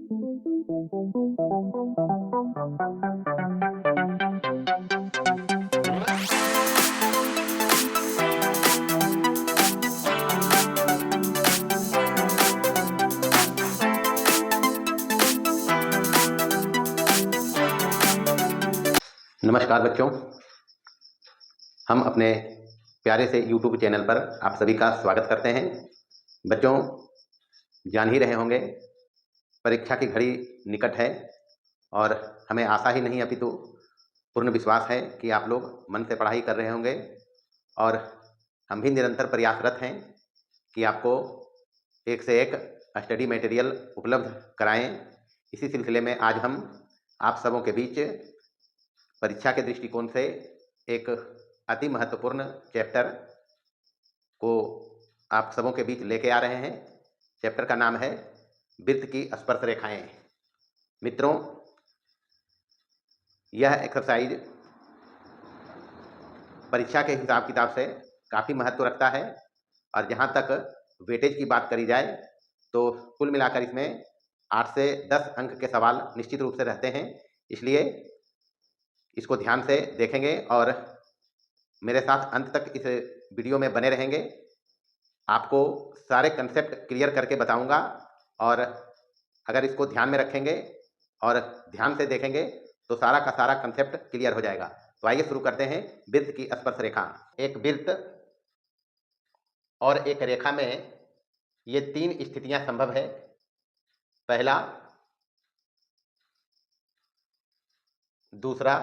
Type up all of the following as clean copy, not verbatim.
नमस्कार बच्चों, हम अपने प्यारे से YouTube चैनल पर आप सभी का स्वागत करते हैं। बच्चों, जान ही रहे होंगे परीक्षा की घड़ी निकट है और हमें आशा ही नहीं अपितु पूर्ण विश्वास है कि आप लोग मन से पढ़ाई कर रहे होंगे और हम भी निरंतर प्रयासरत हैं कि आपको एक से एक स्टडी मटेरियल उपलब्ध कराएं। इसी सिलसिले में आज हम आप सबों के बीच परीक्षा के दृष्टिकोण से एक अति महत्वपूर्ण चैप्टर को आप सबों के बीच लेके आ रहे हैं। चैप्टर का नाम है वृत्त की स्पर्श रेखाएं। मित्रों, यह एक्सरसाइज परीक्षा के हिसाब किताब से काफ़ी महत्व रखता है और जहाँ तक वेटेज की बात करी जाए तो कुल मिलाकर इसमें 8 से 10 अंक के सवाल निश्चित रूप से रहते हैं। इसलिए इसको ध्यान से देखेंगे और मेरे साथ अंत तक इस वीडियो में बने रहेंगे। आपको सारे कंसेप्ट क्लियर करके बताऊंगा और अगर इसको ध्यान में रखेंगे और ध्यान से देखेंगे तो सारा का सारा कंसेप्ट क्लियर हो जाएगा। तो आइए शुरू करते हैं। वृत्त की स्पर्श रेखा। एक वृत्त और एक रेखा में ये 3 स्थितियां संभव है। पहला, दूसरा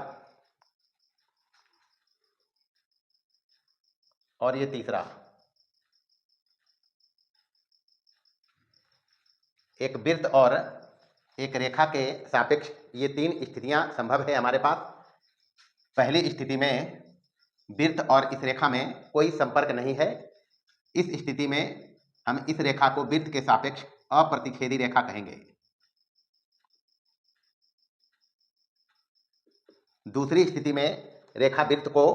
और ये तीसरा। एक वृत्त और एक रेखा के सापेक्ष ये 3 स्थितियां संभव है हमारे पास। पहली स्थिति में वृत्त और इस रेखा में कोई संपर्क नहीं है। इस स्थिति में हम इस रेखा को वृत्त के सापेक्ष अप्रतिच्छेदी रेखा कहेंगे। दूसरी स्थिति में रेखा वृत्त को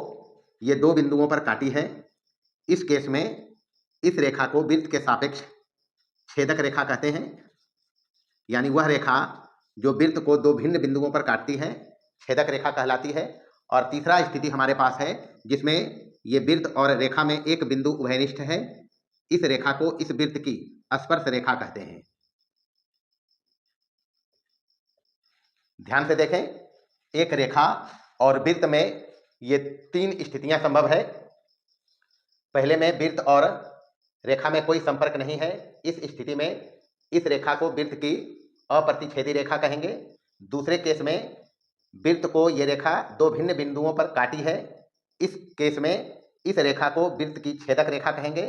ये 2 बिंदुओं पर काटी है। इस केस में इस रेखा को वृत्त के सापेक्ष छेदक रेखा कहते हैं, यानी वह रेखा जो वृत्त को 2 भिन्न बिंदुओं पर काटती है छेदक रेखा कहलाती है। और तीसरा स्थिति हमारे पास है जिसमें ये वृत्त और रेखा में एक बिंदु उभयनिष्ठ है। इस रेखा को इस वृत्त की स्पर्श रेखा कहते हैं। ध्यान से देखें, एक रेखा और वृत्त में ये 3 स्थितियां संभव है। पहले में वृत्त और रेखा में कोई संपर्क नहीं है। इस स्थिति में इस रेखा को वृत्त की अप्रतिच्छेदी रेखा कहेंगे। दूसरे केस में वृत्त को ये रेखा 2 भिन्न बिंदुओं पर काटी है। इस केस में इस रेखा को वृत्त की छेदक रेखा कहेंगे।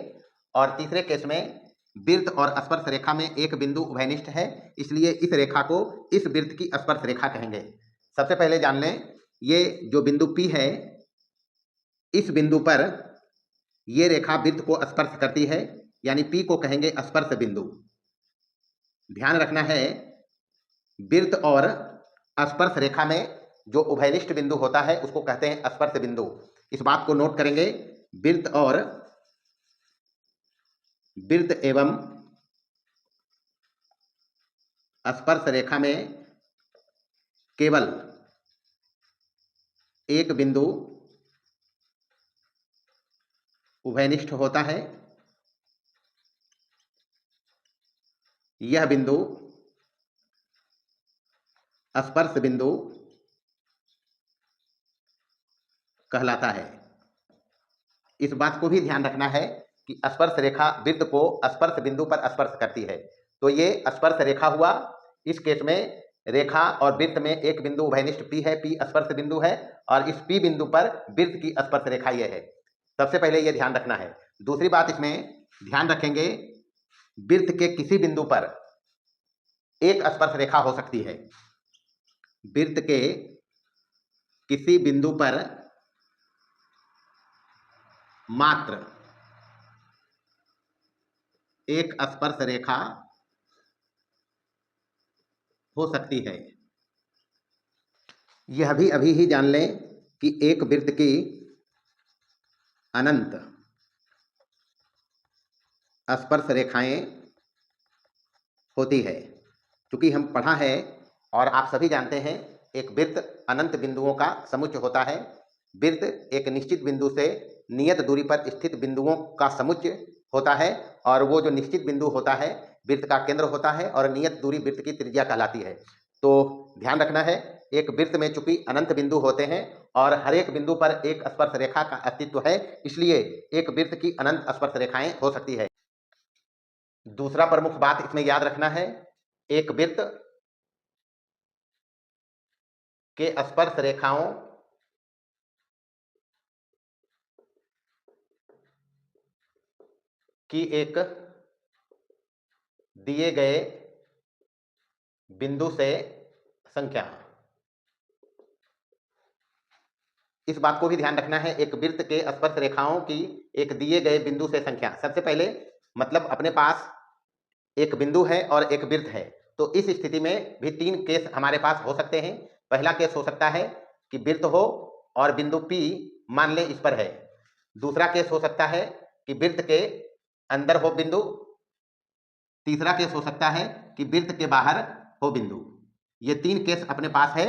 और तीसरे केस में वृत्त और स्पर्श रेखा में एक बिंदु उभयनिष्ठ है, इसलिए इस रेखा को इस वृत्त की स्पर्श रेखा कहेंगे। सबसे पहले जान लें, ये जो बिंदु P है, इस बिंदु पर ये रेखा वृत्त को स्पर्श करती है, यानी P को कहेंगे स्पर्श बिंदु। ध्यान रखना है, वृत्त और स्पर्श रेखा में जो उभयनिष्ठ बिंदु होता है उसको कहते हैं स्पर्श बिंदु। इस बात को नोट करेंगे। वृत्त एवं स्पर्श रेखा में केवल एक बिंदु उभयनिष्ठ होता है। यह बिंदु स्पर्श बिंदु कहलाता है। इस बात को भी ध्यान रखना है कि स्पर्श रेखा वृत्त को स्पर्श बिंदु पर स्पर्श करती है, तो ये स्पर्श रेखा हुआ। इस केस में रेखा और वृत्त में एक बिंदु उभयनिष्ठ P है, P स्पर्श बिंदु है और इस P बिंदु पर वृत्त की स्पर्श रेखा यह है। सबसे पहले यह ध्यान रखना है। दूसरी बात इसमें ध्यान रखेंगे, वृत्त के किसी बिंदु पर एक स्पर्श रेखा हो सकती है। वृत्त के किसी बिंदु पर मात्र एक स्पर्श रेखा हो सकती है। यह भी अभी ही जान लें कि एक वृत्त की अनंत स्पर्श रेखाएं होती है। चूंकि हम पढ़ा है और आप सभी जानते हैं, एक वृत्त अनंत बिंदुओं का समुच्चय होता है। वृत्त एक निश्चित बिंदु से नियत दूरी पर स्थित बिंदुओं का समुच्चय होता है, और वो जो निश्चित बिंदु होता है वृत्त का केंद्र होता है, और नियत दूरी वृत्त की त्रिज्या कहलाती है। तो ध्यान रखना है, एक वृत्त में चूंकि अनंत बिंदु होते हैं और हर एक बिंदु पर एक स्पर्श रेखा का अस्तित्व है, इसलिए एक वृत्त की अनंत स्पर्श रेखाएं हो सकती है। दूसरा प्रमुख बात इसमें याद रखना है, एक वृत्त के स्पर्श रेखाओं की एक दिए गए बिंदु से संख्या। इस बात को भी ध्यान रखना है, एक वृत्त के स्पर्श रेखाओं की एक दिए गए बिंदु से संख्या। सबसे पहले मतलब अपने पास एक बिंदु है और एक वृत्त है, तो इस स्थिति में भी तीन केस हमारे पास हो सकते हैं। पहला केस हो सकता है कि वृत्त हो और बिंदु P मान ले इस पर है। दूसरा केस हो सकता है कि वृत्त के अंदर हो बिंदु। तीसरा केस हो सकता है कि वृत्त के बाहर हो बिंदु। ये तीन केस अपने पास है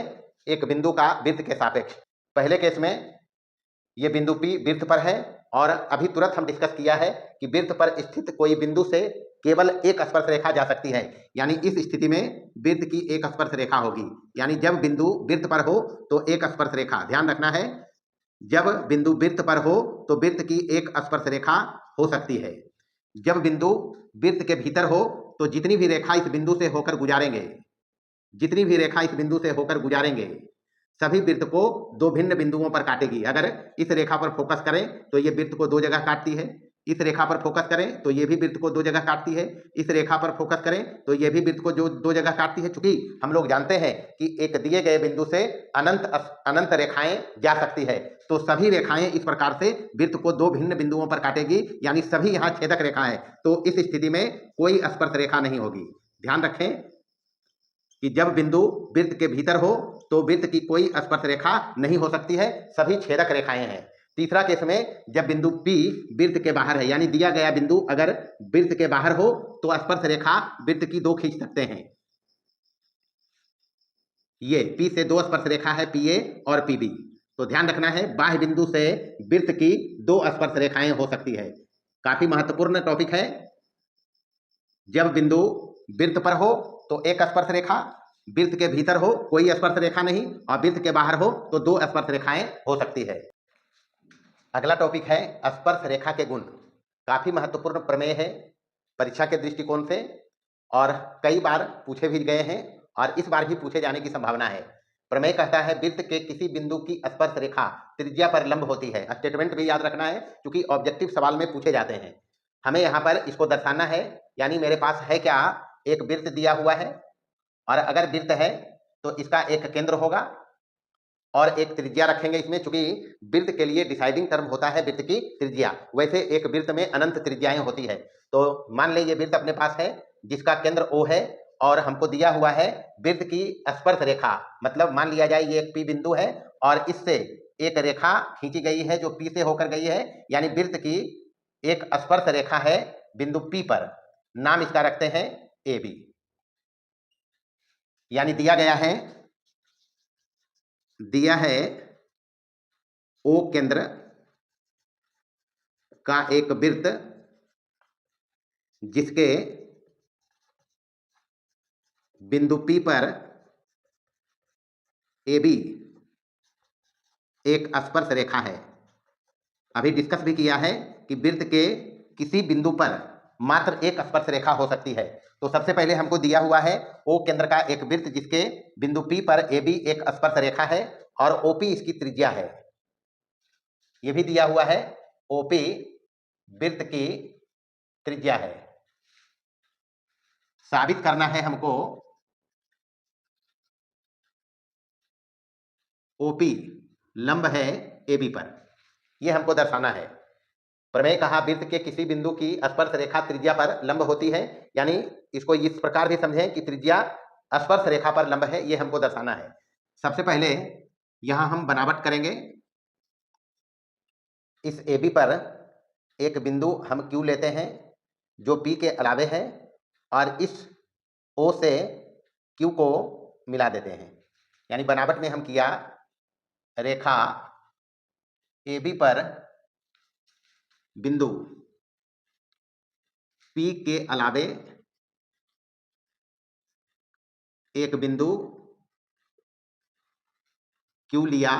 एक बिंदु का वृत्त के सापेक्ष। पहले केस में ये बिंदु P वृत्त पर है, और अभी तुरंत हम डिस्कस किया है कि वृत्त पर स्थित कोई बिंदु से केवल एक स्पर्श रेखा जा सकती है, यानी इस स्थिति में वृत्त की एक स्पर्श रेखा होगी। यानी जब बिंदु वृत्त पर हो तो एक स्पर्श रेखा, ध्यान रखना है, जब बिंदु वृत्त पर हो तो वृत्त की एक स्पर्श रेखा हो सकती है। जब बिंदु वृत्त के भीतर हो तो जितनी भी रेखा इस बिंदु से होकर गुजारेंगे, जितनी भी रेखा इस बिंदु से होकर गुजारेंगे, सभी वृत्त को दो भिन्न बिंदुओं पर काटेगी। अगर इस रेखा पर फोकस करें तो ये वृत्त को दो जगह काटती है, इस रेखा पर फोकस करें तो ये भी वृत्त को दो जगह काटती है, इस रेखा पर फोकस करें तो ये भी वृत्त को जो दो जगह काटती है। चूंकि हम लोग जानते हैं कि एक दिए गए बिंदु से अनंत रेखाएं जा सकती है, तो सभी रेखाएं इस प्रकार से वृत्त को दो भिन्न बिंदुओं पर काटेगी, यानी सभी यहाँ छेदक रेखा है। तो इस स्थिति में कोई स्पर्श रेखा नहीं होगी। ध्यान रखें कि जब बिंदु वृत्त के भीतर हो तो वृत्त की कोई स्पर्श रेखा नहीं हो सकती है, सभी छेदक रेखाएं हैं। तीसरा केस में जब बिंदु P वृत्त के बाहर है, यानी दिया गया बिंदु अगर वृत्त के बाहर हो तो स्पर्श रेखा वृत्त की दो खींच सकते हैं। ये P से दो स्पर्श रेखा है, PA और PB। तो ध्यान रखना है, बाह्य बिंदु से वृत्त की दो स्पर्श रेखाएं हो सकती है। काफी महत्वपूर्ण टॉपिक है। जब बिंदु वृत्त पर हो तो एक स्पर्श रेखा, वृत्त के भीतर हो कोई स्पर्श रेखा नहीं, और वृत्त के बाहर हो तो दो स्पर्श रेखाएं हो सकती है। अगला टॉपिक है स्पर्श रेखा के गुण। काफी महत्वपूर्ण प्रमेय है परीक्षा के दृष्टिकोण से, और कई बार पूछे भी गए हैं और इस बार भी पूछे जाने की संभावना है। प्रमेय कहता है वृत्त के किसी बिंदु की स्पर्श रेखा त्रिज्या पर लंब होती है। स्टेटमेंट भी याद रखना है क्योंकि ऑब्जेक्टिव सवाल में पूछे जाते हैं। हमें यहाँ पर इसको दर्शाना है, यानी मेरे पास है क्या, एक वृत्त दिया हुआ है, और अगर वृत्त है तो इसका एक केंद्र होगा और एक त्रिज्या रखेंगे इसमें। चूंकि वृत्त के लिए डिसाइडिंग टर्म होता है वृत्त की त्रिज्या, वैसे एक वृत्त में अनंत त्रिज्याएं होती है। तो मान ले ये वृत्त अपने पास है जिसका केंद्र O है, और हमको दिया हुआ है वृत्त की स्पर्श रेखा, मतलब मान लिया जाए ये एक P बिंदु है और इससे एक रेखा खींची गई है जो P से होकर गई है, यानी वृत्त की एक स्पर्श रेखा है बिंदु P पर, नाम इसका रखते हैं AB। यानी दिया है O केंद्र का एक वृत्त जिसके बिंदु P पर AB एक स्पर्श रेखा है। अभी डिस्कस भी किया है कि वृत्त के किसी बिंदु पर मात्र एक स्पर्श रेखा हो सकती है। तो सबसे पहले हमको दिया हुआ है O केंद्र का एक वृत्त जिसके बिंदु P पर AB एक स्पर्श रेखा है और OP इसकी त्रिज्या है। यह भी दिया हुआ है OP वृत्त की त्रिज्या है। साबित करना है हमको OP लंब है AB पर, यह हमको दर्शाना है। प्रमेय कहा वृत्त के किसी बिंदु की स्पर्श रेखा त्रिज्या पर लंब होती है, यानी इसको इस प्रकार भी समझें कि त्रिज्या स्पर्श रेखा पर लंब है, यह हमको दर्शाना है। सबसे पहले यहां हम बनावट करेंगे। इस AB पर एक बिंदु हम Q लेते हैं जो P के अलावे है, और इस O से क्यू को मिला देते हैं। यानी बनावट में हम किया रेखा AB पर बिंदु P के अलावे एक बिंदु Q लिया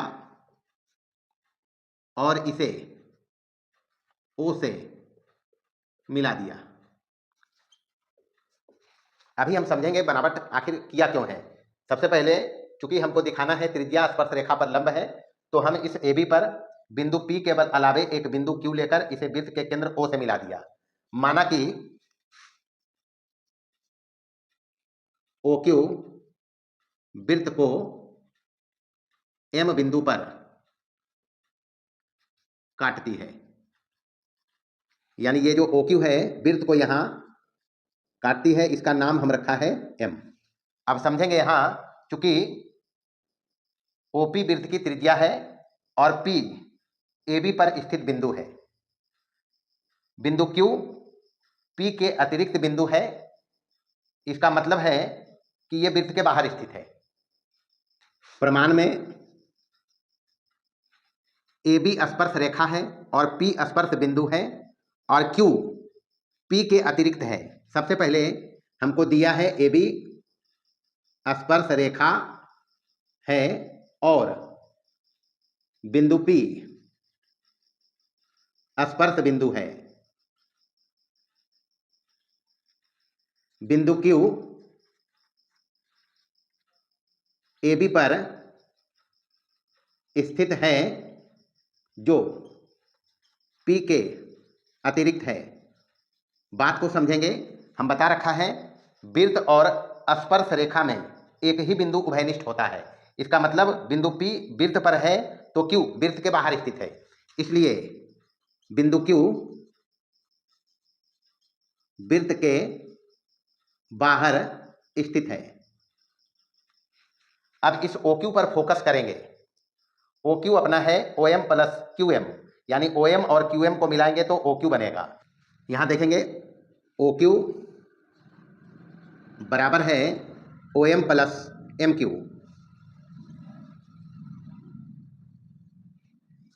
और इसे O से मिला दिया। अभी हम समझेंगे बनावट आखिर किया क्यों है। सबसे पहले चूंकि हमको दिखाना है त्रिज्या स्पर्श रेखा पर लंब है, तो हम इस AB पर बिंदु P के अलावे एक बिंदु Q लेकर इसे वृत्त के केंद्र O से मिला दिया। माना कि OQ वृत्त को M बिंदु पर काटती है। यानी ये जो OQ है वृत्त को यहां काटती है, इसका नाम हम रखा है M। अब समझेंगे यहां चूंकि OP वृत्त की त्रिज्या है और P AB पर स्थित बिंदु है, बिंदु Q P के अतिरिक्त बिंदु है, इसका मतलब है कि यह वृत्त के बाहर स्थित है। प्रमाण में AB स्पर्श रेखा है और P स्पर्श बिंदु है और Q P के अतिरिक्त है। सबसे पहले हमको दिया है AB स्पर्श रेखा है और बिंदु P स्पर्श बिंदु है। बिंदु Q AB पर स्थित है जो P के अतिरिक्त है। बात को समझेंगे। हम बता रखा है वृत्त और स्पर्श रेखा में एक ही बिंदु उभयनिष्ठ होता है। इसका मतलब बिंदु P वृत्त पर है तो Q वृत्त के बाहर स्थित है, इसलिए बिंदु Q वृत्त के बाहर स्थित है। अब इस OQ पर फोकस करेंगे। OQ अपना है OM प्लस QM, यानी OM और QM को मिलाएंगे तो OQ बनेगा। यहां देखेंगे OQ बराबर है OM प्लस MQ।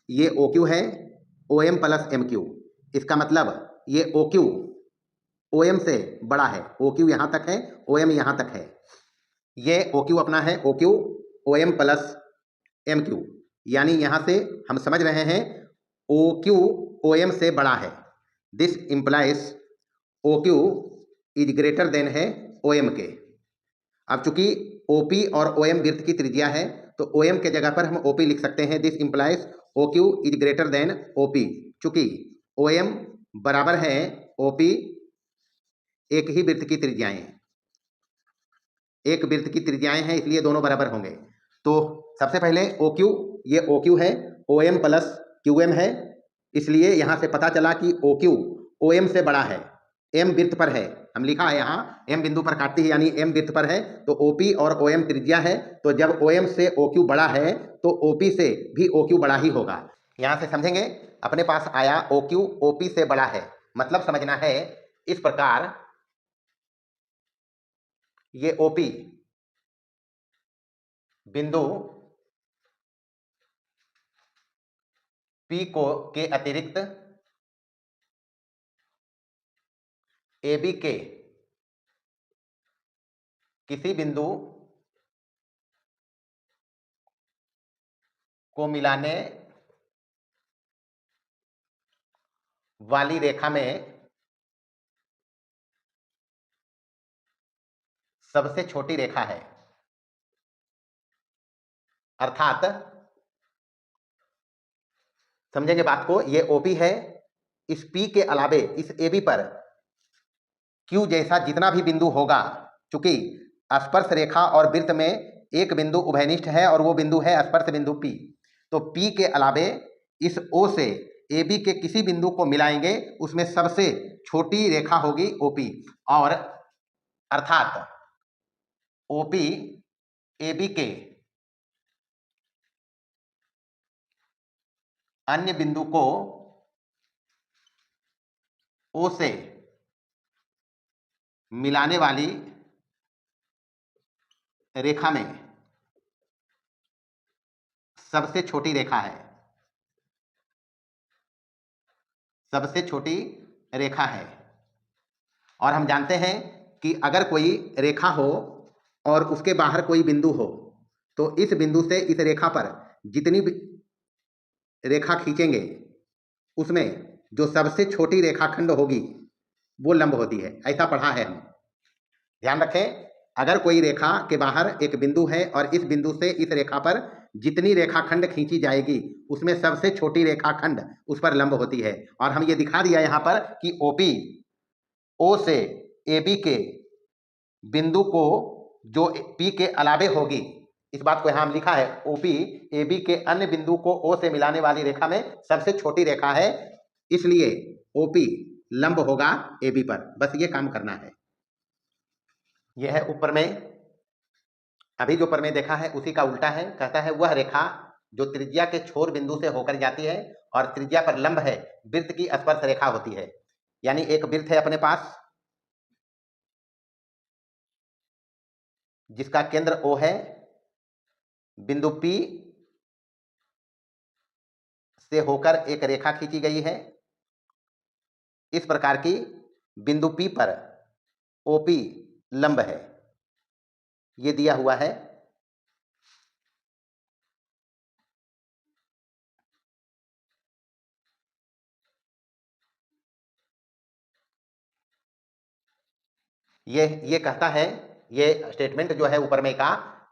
ये OQ है OM प्लस MQ। इसका मतलब ये OQ OM से बड़ा है। OQ यहां तक है, OM यहां तक है। ये OQ अपना है OQ OM प्लस MQ, यानी यहां से हम समझ रहे हैं OQ OM से बड़ा है। This implies OQ is greater than है OM के। अब चूंकि OP और OM वृत्त की त्रिज्या है तो OM के जगह पर हम OP लिख सकते हैं। This implies OQ is greater than OP। चूंकि OM बराबर है OP, एक ही वृत्त की त्रिज्याएं, एक वृत्त की त्रिज्याएं हैं, इसलिए दोनों बराबर होंगे। तो सबसे पहले OQ, ये OQ है, OM प्लस QM है, इसलिए यहां से पता चला कि OQ OM से बड़ा है। M वृत्त पर है, हम लिखा है यहाँ M बिंदु पर काटती है, यानी M वृत्त पर है तो OP और OM त्रिज्या है। तो जब OM से OQ बड़ा है तो OP से भी OQ बड़ा ही होगा। यहां से समझेंगे अपने पास आया OQ OP से बड़ा है, मतलब समझना है इस प्रकार ये OP बिंदु P को के अतिरिक्त AB के किसी बिंदु को मिलाने वाली रेखा में सबसे छोटी रेखा है। अर्थात समझेंगे बात को, ये OP है, इस P के अलावे इस AB पर Q जैसा जितना भी बिंदु होगा, चूंकि स्पर्श रेखा और वृत्त में एक बिंदु उभयनिष्ठ है और वो बिंदु है स्पर्श बिंदु P, तो P के अलावे इस O से AB के किसी बिंदु को मिलाएंगे, उसमें सबसे छोटी रेखा होगी OP, और अर्थात OP AB के अन्य बिंदु को O से मिलाने वाली रेखा में सबसे छोटी रेखा है, सबसे छोटी रेखा है। और हम जानते हैं कि अगर कोई रेखा हो और उसके बाहर कोई बिंदु हो तो इस बिंदु से इस रेखा पर जितनी भी रेखा खींचेंगे उसमें जो सबसे छोटी रेखाखंड होगी वो लंब होती है। ऐसा पढ़ा है हम। ध्यान रखें, अगर कोई रेखा के बाहर एक बिंदु है और इस बिंदु से इस रेखा पर जितनी रेखाखंड खींची जाएगी उसमें सबसे छोटी रेखाखंड उस पर लंब होती है। और हम ये दिखा दिया यहाँ पर कि ओपी ओ से AB के बिंदु को जो P के अलावे होगी, इस बात को यहाँ हम लिखा है, OP AB के अन्य बिंदु को O से मिलाने वाली रेखा में सबसे छोटी रेखा है, इसलिए OP लंब होगा AB पर। बस ये काम करना है। यह है ऊपर में, अभी जो प्रमेय देखा है उसी का उल्टा है। कहता है वह रेखा जो त्रिज्या के छोर बिंदु से होकर जाती है और त्रिज्या पर लंब है, वृत्त की स्पर्श रेखा होती है। यानी एक वृत्त है अपने पास जिसका केंद्र O है, बिंदु P से होकर एक रेखा खींची गई है। इस प्रकार की बिंदु P पर OP लंब है, ये दिया हुआ है। ये कहता है, ये स्टेटमेंट जो है ऊपर में का,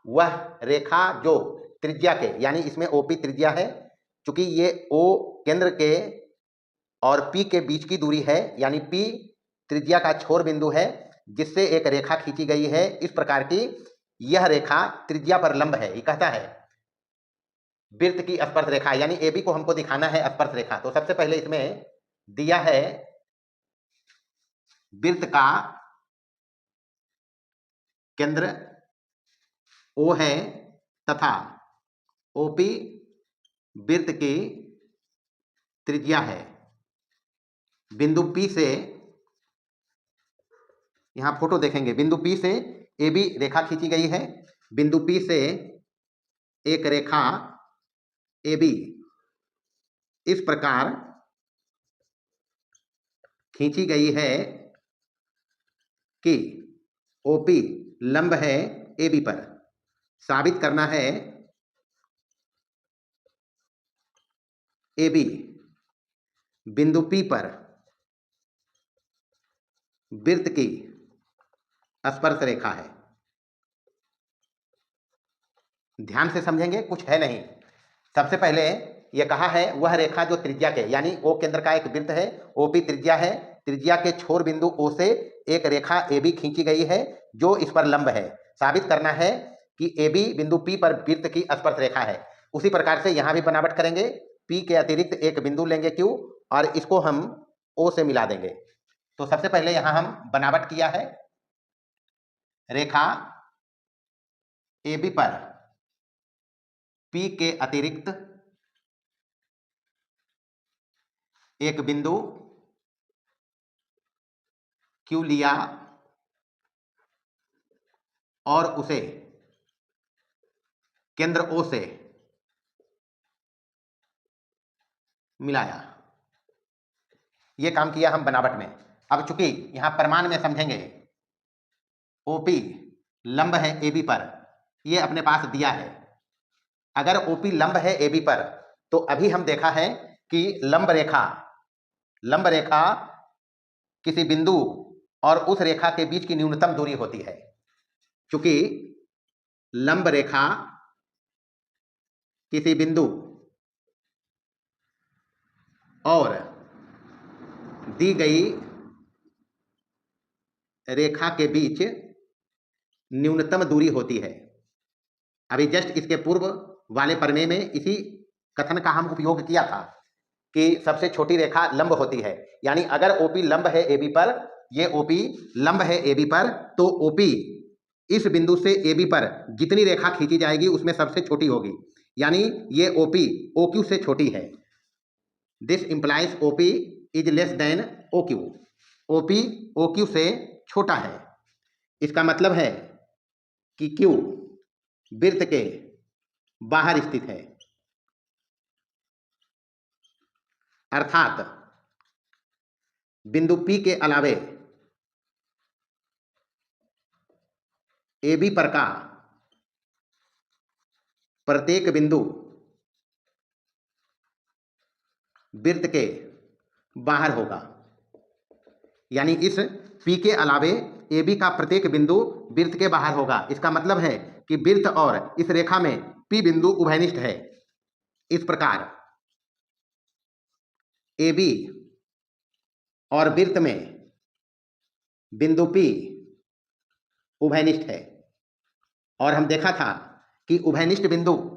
वह रेखा जो त्रिज्या के, यानी इसमें OP त्रिज्या है, चूंकि ये O केंद्र के और P के बीच की दूरी है, यानी P त्रिज्या का छोर बिंदु है जिससे एक रेखा खींची गई है। इस प्रकार की यह रेखा त्रिज्या पर लंब है। ये कहता है वृत्त की स्पर्श रेखा, यानी AB को हमको दिखाना है स्पर्श रेखा। तो सबसे पहले इसमें दिया है वृत्त का केंद्र O है तथा OP वृत्त की त्रिज्या है। बिंदु P से, यहां फोटो देखेंगे, बिंदु P से AB रेखा खींची गई है। बिंदु P से एक रेखा AB इस प्रकार खींची गई है कि OP लंब है AB पर। साबित करना है AB बिंदु P पर वृत्त की स्पर्श रेखा है। ध्यान से समझेंगे, कुछ है नहीं। सबसे पहले यह कहा है वह रेखा जो त्रिज्या के, यानी O केंद्र का एक वृत्त है, OP त्रिज्या है, त्रिज्या के छोर बिंदु O से एक रेखा AB खींची गई है जो इस पर लंब है। साबित करना है कि AB बिंदु P पर वृत्त की स्पर्श रेखा है। उसी प्रकार से यहां भी बनावट करेंगे, P के अतिरिक्त एक बिंदु लेंगे Q और इसको हम O से मिला देंगे। तो सबसे पहले यहां हम बनावट किया है, रेखा AB पर P के अतिरिक्त एक बिंदु Q लिया और उसे केंद्र O से मिलाया। यह काम किया हम बनावट में। अब चूंकि यहां प्रमाण में समझेंगे, OP लंब है AB पर, यह अपने पास दिया है। अगर OP लंब है AB पर तो अभी हम देखा है कि लंब रेखा किसी बिंदु और उस रेखा के बीच की न्यूनतम दूरी होती है। चूंकि लंब रेखा किसी बिंदु और दी गई रेखा के बीच न्यूनतम दूरी होती है। अभी जस्ट इसके पूर्व वाले प्रमेय में इसी कथन का हम उपयोग किया था कि सबसे छोटी रेखा लंब होती है। यानी अगर OP लंब है AB पर, ये OP लंब है AB पर, तो OP इस बिंदु से AB पर जितनी रेखा खींची जाएगी उसमें सबसे छोटी होगी। यानी ये OP OQ से छोटी है। This implies OP is less than OQ। OP OQ से छोटा है। इसका मतलब है कि Q वृत्त के बाहर स्थित है, अर्थात बिंदु P के अलावे AB पर का प्रत्येक बिंदु वृत्त के बाहर होगा। यानी इस P के अलावे AB का प्रत्येक बिंदु वृत्त के बाहर होगा। इसका मतलब है कि वृत्त और इस रेखा में P बिंदु उभयनिष्ठ है। इस प्रकार AB और वृत्त में बिंदु P उभयनिष्ठ है। और हम देखा था कि उभयनिष्ठ बिंदु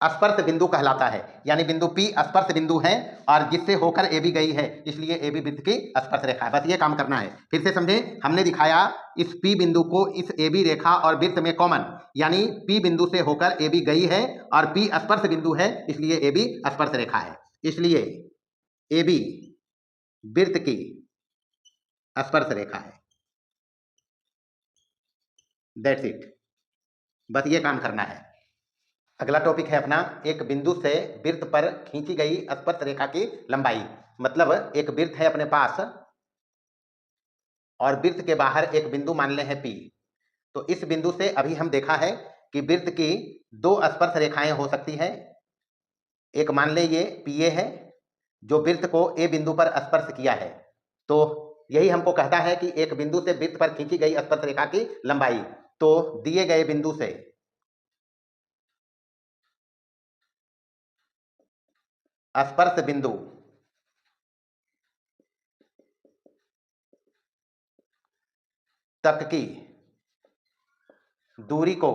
स्पर्श बिंदु कहलाता है। यानी बिंदु P स्पर्श बिंदु है और जिससे होकर AB गई है, इसलिए AB वृत्त की स्पर्श रेखा है। बस ये काम करना है। फिर से समझें, हमने दिखाया इस P बिंदु को इस AB रेखा और वृत्त में कॉमन, यानी P बिंदु से होकर AB गई है और P स्पर्श बिंदु है, इसलिए AB स्पर्श रेखा है। इसलिए AB वृत्त की स्पर्श रेखा है। दैट्स इट, बस ये काम करना है। अगला टॉपिक है अपना, एक बिंदु से वृत्त पर खींची गई स्पर्श रेखा की लंबाई। मतलब एक वृत्त है अपने पास और वृत्त के बाहर एक बिंदु मान ले है P। तो इस बिंदु से अभी हम देखा है कि वृत्त की दो स्पर्श रेखाएं हो सकती है। एक मान ले ये PA है जो वृत्त को A बिंदु पर स्पर्श किया है। तो यही हमको कहता है कि एक बिंदु से वृत्त पर खींची गई स्पर्श रेखा की लंबाई। तो दिए गए बिंदु से स्पर्श बिंदु तक की दूरी को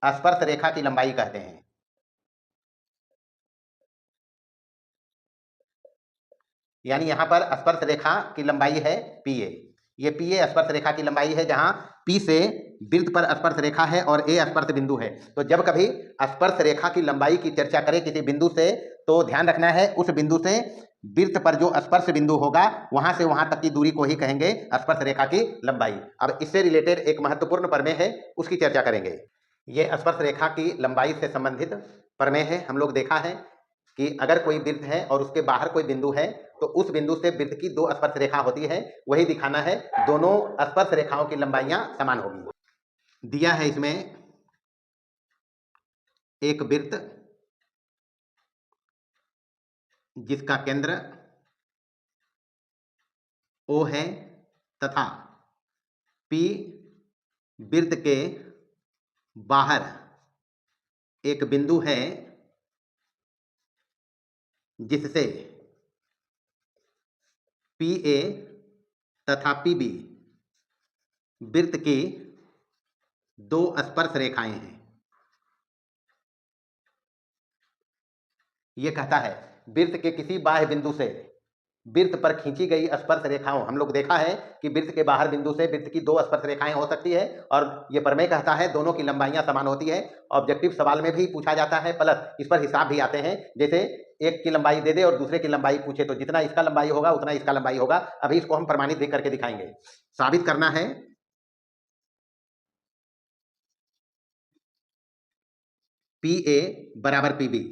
स्पर्श रेखा की लंबाई कहते हैं। यानी यहां पर स्पर्श रेखा की लंबाई है PA। ये PA स्पर्श रेखा की लंबाई है जहां P से वृत्त पर स्पर्श रेखा है और A स्पर्श बिंदु है। तो जब कभी स्पर्श रेखा की लंबाई की चर्चा करें किसी बिंदु से, तो ध्यान रखना है उस बिंदु से वृत्त पर जो स्पर्श बिंदु होगा वहां से वहां तक की दूरी को ही कहेंगे स्पर्श रेखा की लंबाई। अब इससे रिलेटेड एक महत्वपूर्ण प्रमेय है, उसकी चर्चा करेंगे। ये स्पर्श रेखा की लंबाई से संबंधित प्रमेय है। हम लोग देखा है कि अगर कोई वृत्त है और उसके बाहर कोई बिंदु है तो उस बिंदु से वृत्त की दो स्पर्श रेखा होती है। वही दिखाना है, दोनों स्पर्श रेखाओं की लंबाइयां समान होगी। दिया है इसमें एक वृत्त जिसका केंद्र O है तथा P वृत्त के बाहर एक बिंदु है जिससे PA तथा PB वृत्त की दो स्पर्श रेखाएं हैं। यह कहता है वृत्त के किसी बाह्य बिंदु से वृत्त पर खींची गई स्पर्श रेखाओं, हम लोग देखा है कि वृत्त के बाहर बिंदु से वृत्त की दो स्पर्श रेखाएं हो सकती है और यह प्रमेय कहता है दोनों की लंबाइयां समान होती है। ऑब्जेक्टिव सवाल में भी पूछा जाता है, प्लस इस पर हिसाब भी आते हैं। जैसे एक की लंबाई दे दे और दूसरे की लंबाई पूछे तो जितना इसका लंबाई होगा उतना इसका लंबाई होगा। अभी इसको हम प्रमाणित भी करके दिखाएंगे। साबित करना है PA बराबर PB।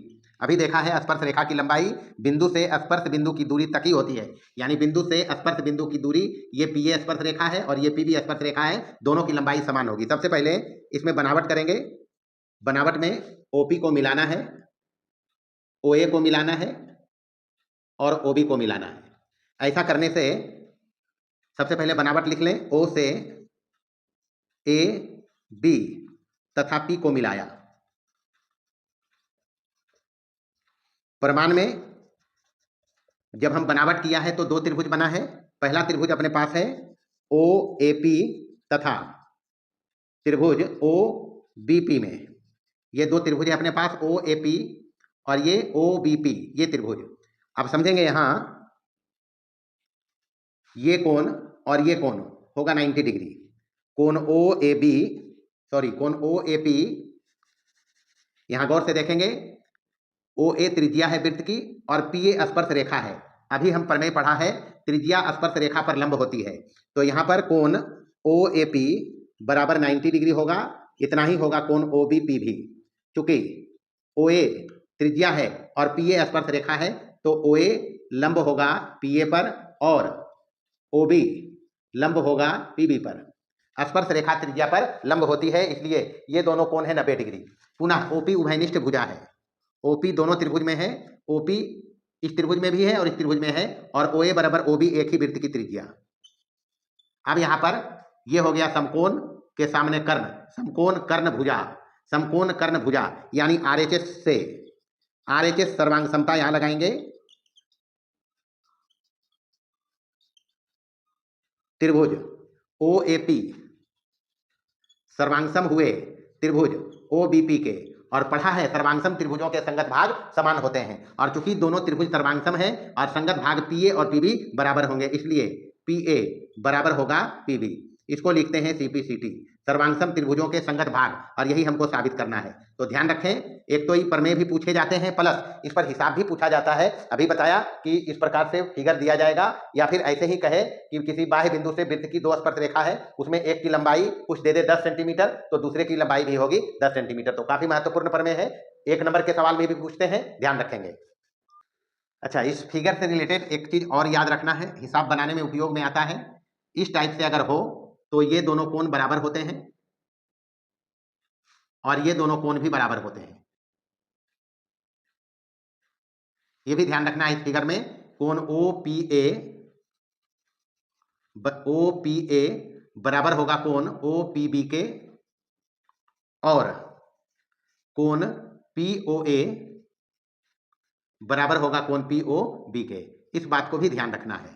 अभी देखा है स्पर्श रेखा की लंबाई बिंदु से स्पर्श बिंदु की दूरी तक ही होती है। यानी बिंदु से स्पर्श बिंदु की दूरी, ये PA स्पर्श रेखा है और ये PB स्पर्श रेखा है, दोनों की लंबाई समान होगी। सबसे पहले इसमें बनावट करेंगे। बनावट में OP को मिलाना है, OA को मिलाना है और OB को मिलाना है। ऐसा करने से सबसे पहले बनावट लिख लें। O से A B तथा P को मिलाया। प्रमाण में जब हम बनावट किया है तो दो त्रिभुज बना है। पहला त्रिभुज अपने पास है OAP तथा त्रिभुज OBP में। ये दो त्रिभुज है अपने पास, OAP और ये OBP, ये त्रिभुज। अब समझेंगे यहां ये कोण और ये कोण होगा 90 डिग्री। कोण OAP यहां गौर से देखेंगे, OA त्रिज्या है वृत्त की और PA स्पर्श रेखा है। अभी हम प्रमेय पढ़ा है त्रिज्या स्पर्श रेखा पर लंब होती है। तो यहां पर कोण OAP बराबर 90 डिग्री होगा इतना ही होगा कोण OBP भी। चूंकि OA त्रिज्या है और PA स्पर्श रेखा है तो OA लंब होगा PA पर और OB लंब होगा PB पर। स्पर्श रेखा त्रिज्या पर लंब होती है, इसलिए ये दोनों कोण है 90 डिग्री। पुनः OP उभयनिष्ठ भुजा है। OP दोनों त्रिभुज में है, OP इस त्रिभुज में भी है और इस त्रिभुज में है, और OA बराबर OB एक ही वृत्त की त्रिज्या। अब यहां पर ये हो गया समकोण के सामने कर्ण, समकोण कर्ण भुजा, समकोण कर्ण भुजा यानी RHS से RHS सर्वांग समता यहां लगाएंगे। त्रिभुज OAP सर्वांगसम हुए त्रिभुज OBP के, और पढ़ा है सर्वांगसम त्रिभुजों के संगत भाग समान होते हैं, और चूंकि दोनों त्रिभुज सर्वांगसम हैं और संगत भाग PA और PB बराबर होंगे, इसलिए PA बराबर होगा PB। इसको लिखते हैं CPCT, सर्वांगसम त्रिभुजों के संगत भाग, और यही हमको साबित करना है। तो ध्यान रखें, एक तो ये प्रमेय भी पूछे जाते हैं प्लस इस पर हिसाब भी पूछा जाता है। अभी बताया कि इस प्रकार से फिगर दिया जाएगा, या फिर ऐसे ही कहे कि किसी बाह्य बिंदु से वृत्त की 2 स्पर्श रेखा है, उसमें एक की लंबाई कुछ दे दे 10 सेंटीमीटर, तो दूसरे की लंबाई भी होगी 10 सेंटीमीटर। तो काफी महत्वपूर्ण प्रमेय है, 1 नंबर के सवाल में भी पूछते हैं, ध्यान रखेंगे। अच्छा, इस फिगर से रिलेटेड एक चीज और याद रखना है, हिसाब बनाने में उपयोग में आता है। इस टाइप से अगर हो तो ये दोनों कोण बराबर होते हैं और ये दोनों कोण भी बराबर होते हैं। ये भी ध्यान रखना है, इस फिगर में कोण OPA बराबर होगा कोण OPB के, और कोण POA बराबर होगा कोण POB के। इस बात को भी ध्यान रखना है।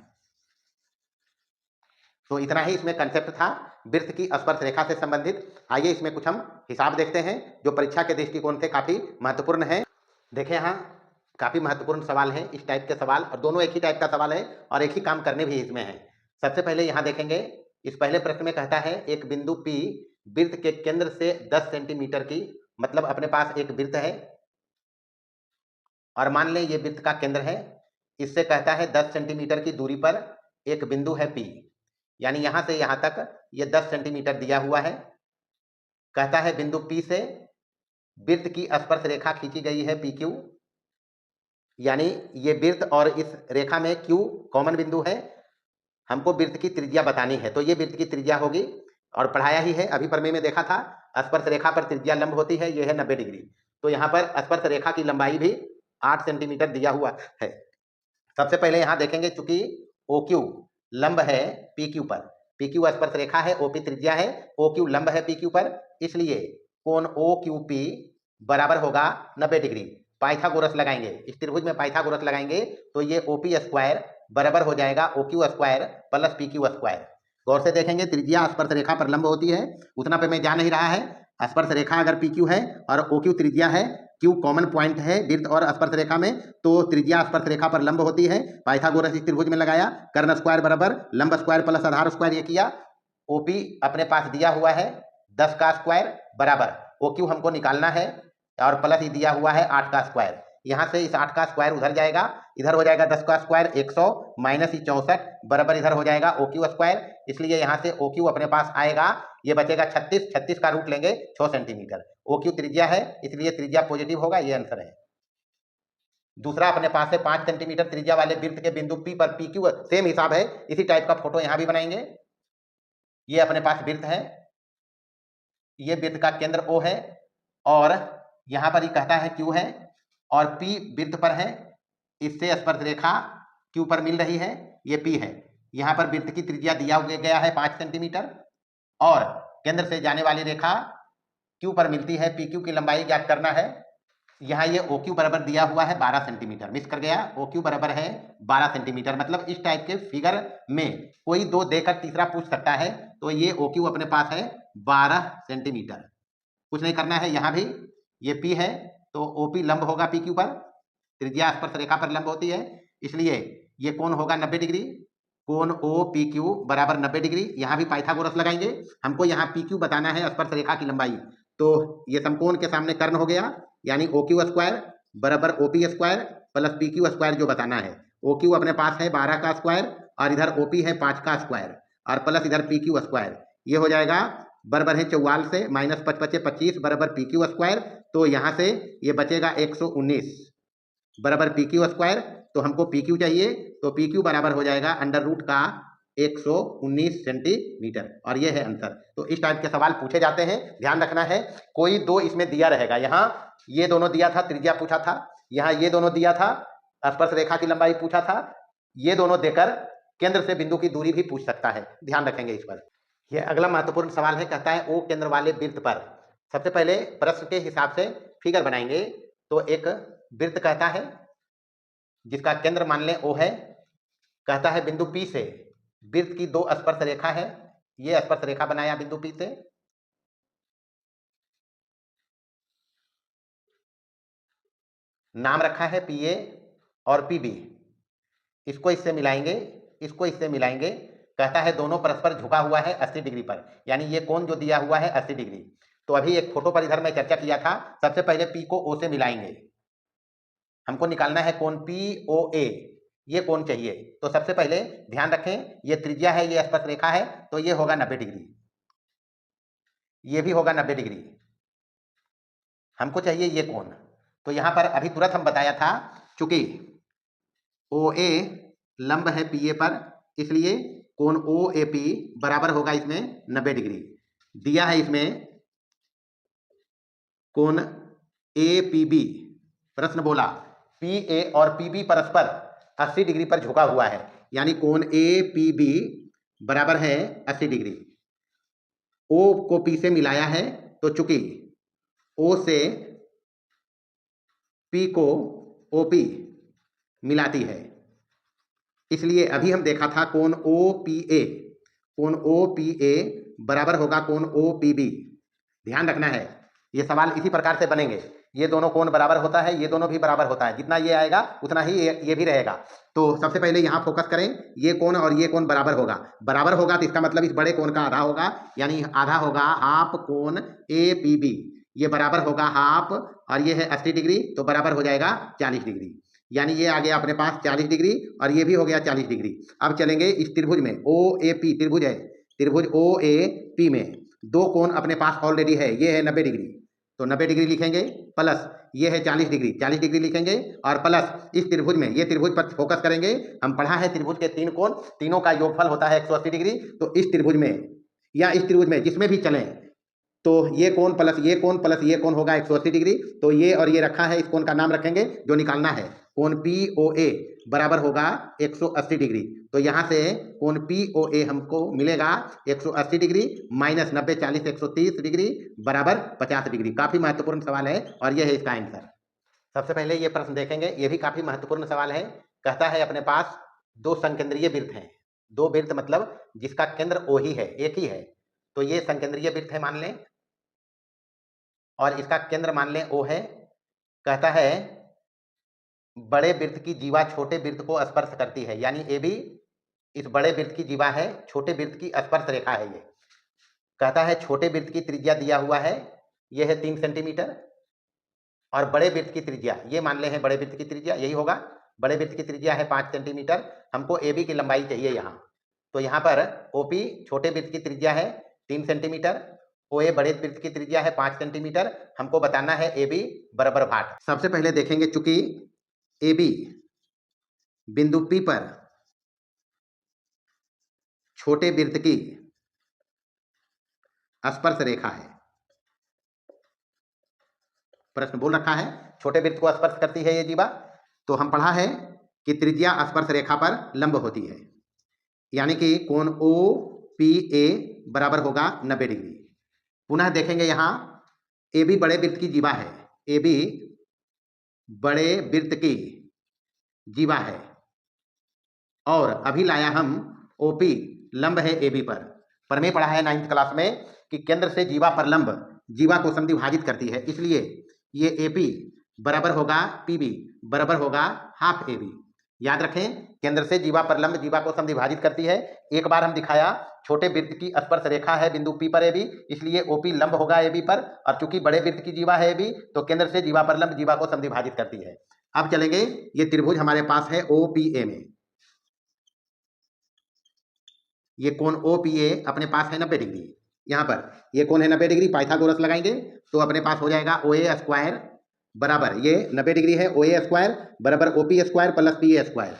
तो इतना ही इसमें कंसेप्ट था वृत्त की स्पर्श रेखा से संबंधित। आइए इसमें कुछ हम हिसाब देखते हैं जो परीक्षा के दृष्टिकोण से काफी महत्वपूर्ण है। देखें, यहाँ काफी महत्वपूर्ण सवाल है, इस टाइप के सवाल, और दोनों एक ही टाइप का सवाल है और एक ही काम करने भी इसमें है। सबसे पहले यहाँ देखेंगे, इस पहले प्रश्न में कहता है एक बिंदु P वृत्त के केंद्र से 10 सेंटीमीटर की, मतलब अपने पास एक वृत्त है और मान लें ये वृत्त का केंद्र है, इससे कहता है 10 सेंटीमीटर की दूरी पर एक बिंदु है P, यानी यहां से यहां तक ये 10 सेंटीमीटर दिया हुआ है। कहता है बिंदु P से वृत्त की स्पर्श रेखा खींची गई है PQ, यानी ये वृत्त और इस रेखा में Q कॉमन बिंदु है। हमको वृत्त की त्रिज्या बतानी है, तो ये वृत्त की त्रिज्या होगी, और पढ़ाया ही है, अभी प्रमेय में देखा था, स्पर्श रेखा पर त्रिज्या लंब होती है, ये है 90 डिग्री। तो यहाँ पर स्पर्श रेखा की लंबाई भी 8 सेंटीमीटर दिया हुआ है। सबसे पहले यहाँ देखेंगे, चूंकि OQ लंब है PQ पर, PQ स्पर्श रेखा है, OP त्रिज्या है, OQ लंब है PQ पर, इसलिए कोण OQP बराबर होगा 90 डिग्री। पाइथागोरस लगाएंगे, इस त्रिभुज में पाइथागोरस लगाएंगे तो ये OP स्क्वायर बराबर हो जाएगा OQ square plus PQ square. गौर से देखेंगे, त्रिज्या स्पर्श रेखा पर लंब होती है, उतना पे मैं जा नहीं रहा है। स्पर्श रेखा अगर PQ है और OQ त्रिज्या है, Q कॉमन पॉइंट है वृत्त और स्पर्श रेखा में, तो त्रिज्या स्पर्श रेखा पर लंब होती है। पाइथागोरस इस त्रिभुज में लगाया, कर्ण स्क्वायर बराबर लंब स्क्वायर प्लस आधार स्क्वायर, ये किया। OP अपने पास दिया हुआ है 10 का स्क्वायर बराबर OQ हमको निकालना है, और प्लस ही दिया हुआ है 8 का स्क्वायर। यहाँ से इस 8 का स्क्वायर उधर जाएगा, इधर हो जाएगा 10 का स्क्वायर 100 माइनस 64 बराबर इधर हो जाएगा OQ स्क्वायर, इसलिए यहाँ से OQ अपने पास आएगा, ये बचेगा 36, 36 का रूट लेंगे 6 सेंटीमीटर। OQ त्रिज्या है, इसलिए त्रिज्या पॉजिटिव होगा, ये आंसर है। दूसरा अपने पास है 5 सेंटीमीटर त्रिज्या वाले वृत्त के बिंदु P पर PQ, सेम हिसाब है, इसी टाइप का फोटो यहाँ भी बनाएंगे। ये अपने पास वृत्त है, ये वृत्त का केंद्र O है, और यहाँ पर ही कहता है Q है, और P वृत्त पर है, इससे स्पर्श रेखा Q पर मिल रही है, ये P है। यहाँ पर वृत्त की त्रिज्या दिया गया है 5 सेंटीमीटर, और केंद्र से जाने वाली रेखा Q पर मिलती है, PQ की लंबाई ज्ञात करना है। यहाँ ये OQ बराबर दिया हुआ है 12 सेंटीमीटर, मिस कर गया, OQ बराबर है 12 सेंटीमीटर। मतलब इस टाइप के फिगर में कोई दो देकर तीसरा पूछ सकता है, तो ये OQ अपने पास है 12 सेंटीमीटर, कुछ नहीं करना है। यहाँ भी ये P है, तो OP लंब होगा PQ पर, त्रिज्या स्पर्श रेखा पर लंब होती है, इसलिए ये कोण होगा 90 डिग्री, कोण OPQ बराबर 90 डिग्री। यहाँ भी पाइथागोरस लगाएंगे, हमको यहाँ PQ बताना है स्पर्श रेखा की लंबाई, तो ये समकोण के सामने कर्ण हो गया, यानी OQ स्क्वायर बराबर OP square plus PQ square जो बताना है। OQ अपने पास है 12 का स्क्वायर, और इधर OP है 5 का स्क्वायर, और प्लस इधर PQ स्क्वायर, ये हो जाएगा बराबर है 44 से, माइनस 5 25 25 बराबर पी क्यू स्क्वायर। तो यहाँ से ये बचेगा 119 बराबर पी क्यू स्क्वायर। तो हमको पी क्यू चाहिए, तो पी क्यू बराबर हो जाएगा अंडर रूट का 119 सेंटीमीटर, और ये है आंसर। तो इस टाइप के सवाल पूछे जाते हैं, ध्यान रखना है। कोई दो इसमें दिया रहेगा, यहाँ ये दोनों दिया था, त्रिज्या पूछा था, यहाँ ये दोनों दिया था, स्पर्श रेखा की लंबाई पूछा था, ये दोनों देकर केंद्र से बिंदु की दूरी भी पूछ सकता है, ध्यान रखेंगे इस पर। यह अगला महत्वपूर्ण सवाल है, कहता है ओ केंद्र वाले वृत्त पर। सबसे पहले प्रश्न के हिसाब से फिगर बनाएंगे। तो एक वृत्त कहता है जिसका केंद्र मान लें ओ है, कहता है बिंदु P से वृत्त की दो स्पर्श रेखा है, ये स्पर्श रेखा बनाया बिंदु P से, नाम रखा है PA और PB। इसको इससे मिलाएंगे, इसको इससे मिलाएंगे, कहता है दोनों परस्पर झुका हुआ है 80 डिग्री पर, यानी ये कोण जो दिया हुआ है 80 डिग्री। तो अभी एक फोटो पर इधर मैं चर्चा किया था, सबसे पहले P को O से मिलाएंगे, हमको निकालना है कोण POA, ये कोण चाहिए। तो सबसे पहले ध्यान रखें, ये त्रिज्या है, ये स्पर्श रेखा है, तो ये होगा 90 डिग्री, ये भी होगा 90 डिग्री, हमको चाहिए ये कोण। तो यहां पर अभी तुरंत हम बताया था, चूंकि OA लंब है PA पर, इसलिए कोण OAP बराबर होगा इसमें 90 डिग्री। दिया है इसमें कोण APB, प्रश्न बोला PA और PB परस्पर 80 डिग्री पर झुका हुआ है, यानी कोण APB बराबर है 80 डिग्री। O को P से मिलाया है, तो चूंकि O से P को OP मिलाती है, इसलिए अभी हम देखा था कोण OPA, कोण OPA बराबर होगा कोण OPB। ध्यान रखना है, ये सवाल इसी प्रकार से बनेंगे, ये दोनों कोण बराबर होता है, ये दोनों भी बराबर होता है, जितना ये आएगा उतना ही ये भी रहेगा। तो सबसे पहले यहाँ फोकस करें, ये कोण और ये कोण बराबर होगा, बराबर होगा तो इसका मतलब इस बड़े कोण का आधा होगा, यानी आधा होगा हाफ कोण APB, ये बराबर होगा हाफ, और ये है 80 डिग्री, तो बराबर हो जाएगा 40 डिग्री, यानी ये आ गया अपने पास 40 डिग्री और ये भी हो गया 40 डिग्री। अब चलेंगे इस त्रिभुज में, OAP त्रिभुज है, त्रिभुज OAP में दो कोण अपने पास ऑलरेडी है, ये है 90 डिग्री, तो 90 डिग्री लिखेंगे, प्लस ये है 40 डिग्री, 40 डिग्री लिखेंगे, और प्लस इस त्रिभुज में, ये त्रिभुज पर फोकस करेंगे। हम पढ़ा है त्रिभुज के तीन कोण, तीनों का योगफल होता है 180 डिग्री। तो इस त्रिभुज में या इस त्रिभुज में जिसमें भी चलें, तो ये कोण प्लस ये कोण प्लस ये कोण होगा 180 डिग्री। तो ये और ये रखा है, इस कोण का नाम रखेंगे जो निकालना है, कोण POA बराबर होगा 180 डिग्री। तो यहाँ से कोण POA हमको मिलेगा 180 डिग्री माइनस 90 40 130 डिग्री बराबर 50 डिग्री। काफी महत्वपूर्ण सवाल है और यह है इसका आंसर। सबसे पहले ये प्रश्न देखेंगे, ये भी काफी महत्वपूर्ण सवाल है। कहता है अपने पास दो संकेंद्रीय वृत्त हैं, दो वृत्त मतलब जिसका केंद्र O ही है, एक ही है, तो ये संकेंद्रीय वृत्त है मान लें, और इसका केंद्र मान लें O है। कहता है बड़े वृत्त की जीवा छोटे वृत्त को स्पर्श करती है, यानी AB इस बड़े वृत्त की जीवा है, छोटे वृत्त की स्पर्श रेखा है ये। कहता है छोटे वृत्त की त्रिज्या दिया हुआ है, ये है 3 सेंटीमीटर, और बड़े वृत्त की त्रिज्या ये मान ले है, बड़े वृत्त की त्रिज्या यही होगा, बड़े वृत्त की त्रिज्या है 5 सेंटीमीटर। हमको AB की लंबाई चाहिए यहाँ, तो यहाँ पर OP छोटे वृत्त की त्रिज्या है 3 सेंटीमीटर, OA बड़े वृत्त की त्रिज्या है 5 सेंटीमीटर। हमको बताना है AB बराबर भाट। सबसे पहले देखेंगे, चूंकि AB बिंदु P पर छोटे वृत्त की स्पर्श रेखा है, प्रश्न बोल रखा है छोटे वृत्त को स्पर्श करती है ये जीवा, तो हम पढ़ा है कि त्रिज्या स्पर्श रेखा पर लंब होती है, यानी कि कोण OPA बराबर होगा 90 डिग्री। पुनः देखेंगे यहाँ AB बड़े वृत्त की जीवा है, AB बड़े वृत्त की जीवा है, और अभी लाया हम OP लंब है AB पर में पढ़ा है 9th क्लास में कि केंद्र से जीवा पर लंब जीवा को समद्विभाजित करती है, इसलिए ये AP बराबर होगा PB बराबर होगा हाफ AB। याद रखें, केंद्र से जीवा पर लंब जीवा को समद्विभाजित करती है। एक बार हम दिखाया छोटे वृत्त की स्पर्श रेखा है बिंदु P पर AB, इसलिए OP लंब होगा AB पर, और चूंकि बड़े वृत्त की जीवा है AB, तो केंद्र से जीवा पर लंब जीवा को समद्विभाजित करती है। अब चलेंगे, ये त्रिभुज हमारे पास है OPA में, ये कोण OPA अपने पास है 90 डिग्री, यहाँ पर ये कौन है 90 डिग्री, पाइथागोरस लगाएंगे तो अपने पास हो जाएगा OA स्क्वायर बराबर, ये 90 डिग्री है, OA स्क्वायर बराबर OP square plus PA square,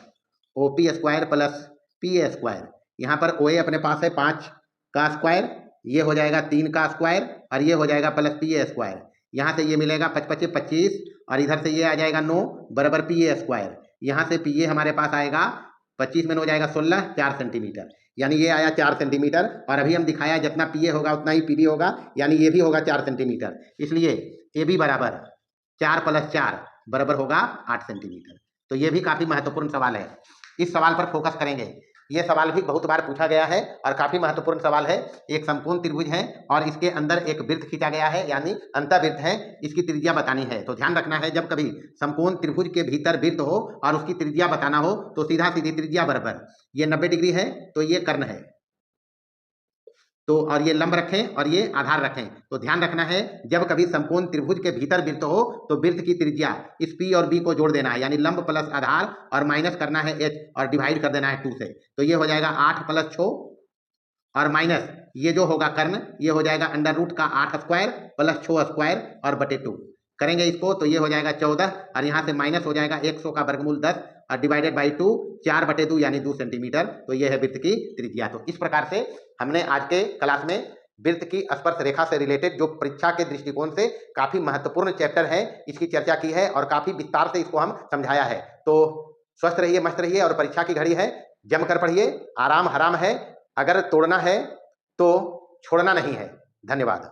OP square plus PA square. यहाँ पर OA अपने पास है 5 का स्क्वायर, ये हो जाएगा 3 का स्क्वायर और ये हो जाएगा प्लस PA स्क्वायर। यहाँ से ये मिलेगा 5 5 25 और इधर से ये आ जाएगा 9 बराबर PA स्क्वायर। यहाँ से PA हमारे पास आएगा 25 में 9 जाएगा 16, 4 सेंटीमीटर, यानी ये आया 4 सेंटीमीटर। और अभी हम दिखाया जितना PA होगा उतना ही PB होगा, यानी ये भी होगा 4 सेंटीमीटर। इसलिए AB बराबर 4 + 4 बराबर होगा 8 सेंटीमीटर। तो ये भी काफी महत्वपूर्ण सवाल है, इस सवाल पर फोकस करेंगे। ये सवाल भी बहुत बार पूछा गया है और काफी महत्वपूर्ण सवाल है। एक समकोण त्रिभुज है और इसके अंदर एक वृत्त खींचा गया है, यानी अंतःवृत्त है, इसकी त्रिज्या बतानी है। तो ध्यान रखना है, जब कभी समकोण त्रिभुज के भीतर वृत्त हो और उसकी त्रिज्या बताना हो तो सीधा सीधी त्रिज्या बराबर, ये 90 डिग्री है तो ये कर्ण है, तो और ये लंब रखें और ये आधार रखें। तो ध्यान रखना है, जब कभी समकोण त्रिभुज के भीतर वृत्त हो तो वृत्त की त्रिज्या इस P और B को जोड़ देना है, यानी लंब प्लस आधार और माइनस करना है H और डिवाइड कर देना है 2 से। तो ये हो जाएगा 8 + 6 और माइनस ये जो होगा कर्ण, ये हो जाएगा √8 स्क्वायर प्लस 6 स्क्वायर और बटे 2 करेंगे इसको तो ये हो जाएगा 14 और यहाँ से माइनस हो जाएगा 100 का वर्गमूल 10 और डिवाइडेड बाई 2, 4/2 यानी 2 सेंटीमीटर। तो ये है वृत्त की त्रिज्या। तो इस प्रकार से हमने आज के क्लास में वृत्त की स्पर्श रेखा से रिलेटेड जो परीक्षा के दृष्टिकोण से काफी महत्वपूर्ण चैप्टर है, इसकी चर्चा की है और काफी विस्तार से इसको हम समझाया है। तो स्वस्थ रहिए, मस्त रहिए और परीक्षा की घड़ी है, जमकर पढ़िए, आराम हराम है, अगर तोड़ना है तो छोड़ना नहीं है। धन्यवाद।